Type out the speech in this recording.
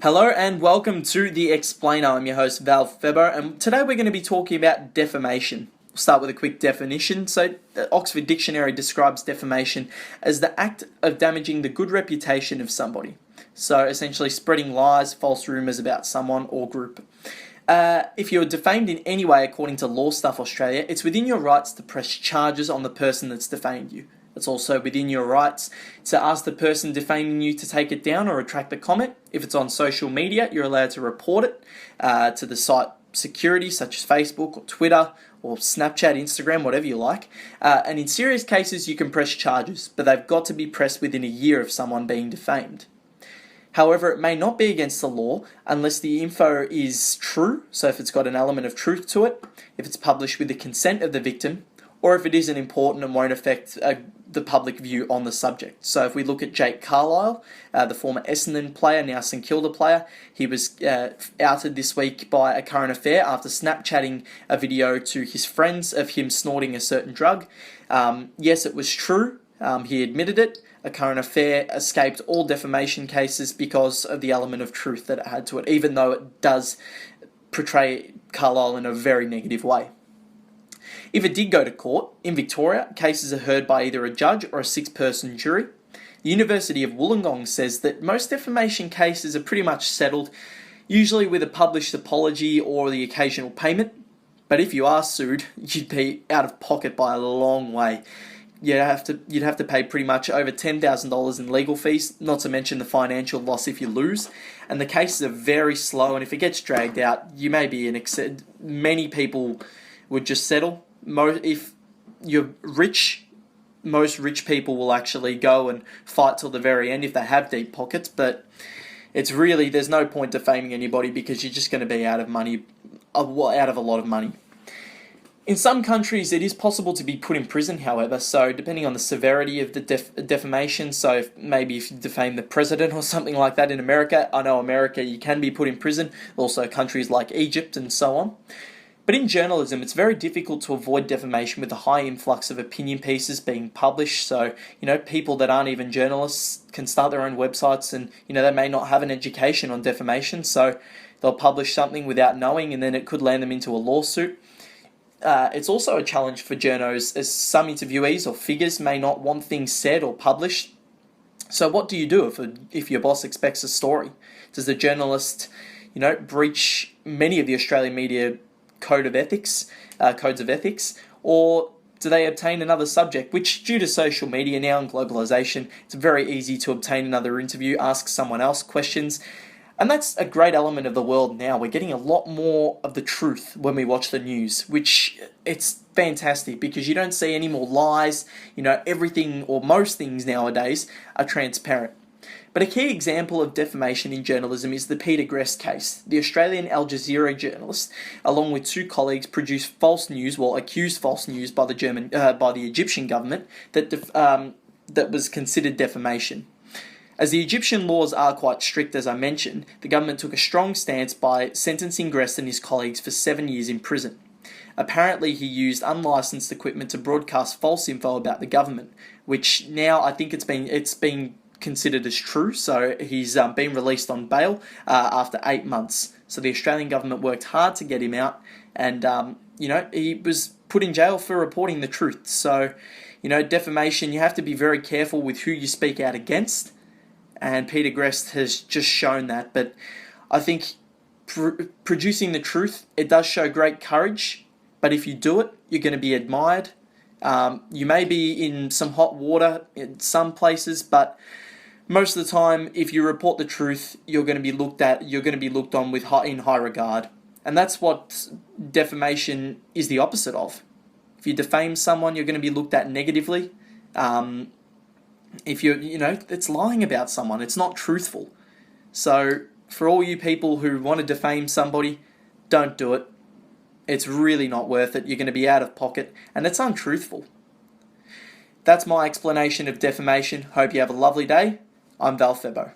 Hello and welcome to The Explainer. I'm your host Val Febbo, and today we're going to be talking about defamation. We'll start with a quick definition. So the Oxford Dictionary describes defamation as the act of damaging the good reputation of somebody. So essentially spreading lies, false rumours about someone or group. If you're defamed in any way according to Law Stuff Australia, it's within your rights to press charges on the person that's defamed you. It's also within your rights to ask the person defaming you to take it down or retract the comment. If it's on social media, you're allowed to report it to the site security, such as Facebook or Twitter or Snapchat, Instagram, whatever you like. And in serious cases, you can press charges, but they've got to be pressed within a year of someone being defamed. However, it may not be against the law unless the info is true, so if it's got an element of truth to it, if it's published with the consent of the victim, or if it isn't important and won't affect the public view on the subject. So if we look at Jake Carlisle, the former Essendon player, now St Kilda player, he was outed this week by a current affair after Snapchatting a video to his friends of him snorting a certain drug. Yes, it was true. He admitted it. A current affair escaped all defamation cases because of the element of truth that it had to it, even though it does portray Carlisle in a very negative way. If it did go to court, in Victoria, cases are heard by either a judge or a 6-person jury. The University of Wollongong says that most defamation cases are pretty much settled, usually with a published apology or the occasional payment. But if you are sued, you'd be out of pocket by a long way. You'd have to pay pretty much over $10,000 in legal fees, not to mention the financial loss if you lose. And the cases are very slow, and if it gets dragged out, you may be many people would just settle. If you're rich, most rich people will actually go and fight till the very end if they have deep pockets, but there's no point defaming anybody because you're just going to be out of a lot of money. In some countries, it is possible to be put in prison, however, so depending on the severity of the defamation, so maybe if you defame the president or something like that in America, I know America, you can be put in prison, also countries like Egypt and so on. But in journalism, it's very difficult to avoid defamation with a high influx of opinion pieces being published. So, people that aren't even journalists can start their own websites and, they may not have an education on defamation. So they'll publish something without knowing and then it could land them into a lawsuit. It's also a challenge for journos as some interviewees or figures may not want things said or published. So what do you do if your boss expects a story? Does the journalist, breach many of the Australian media codes of ethics, or do they obtain another subject, which due to social media now and globalization, it's very easy to obtain another interview, ask someone else questions, and that's a great element of the world now. We're getting a lot more of the truth when we watch the news, which it's fantastic because you don't see any more lies, everything or most things nowadays are transparent. But a key example of defamation in journalism is the Peter Grest case. The Australian Al Jazeera journalist, along with 2 colleagues, produced accused false news by the Egyptian government that was considered defamation. As the Egyptian laws are quite strict, as I mentioned, the government took a strong stance by sentencing Grest and his colleagues for 7 years in prison. Apparently, he used unlicensed equipment to broadcast false info about the government, which now I think it's been considered as true, so he's been released on bail after 8 months. So the Australian government worked hard to get him out, and he was put in jail for reporting the truth. So, defamation, you have to be very careful with who you speak out against, and Peter Grest has just shown that. But I think producing the truth, it does show great courage, but if you do it, you're going to be admired. You may be in some hot water in some places, but most of the time, if you report the truth, you're going to be looked on in high regard. And that's what defamation is the opposite of. If you defame someone, you're going to be looked at negatively. If it's lying about someone, it's not truthful. So for all you people who want to defame somebody, don't do it. It's really not worth it. You're going to be out of pocket, and it's untruthful. That's my explanation of defamation. Hope you have a lovely day. I'm Val Febbo.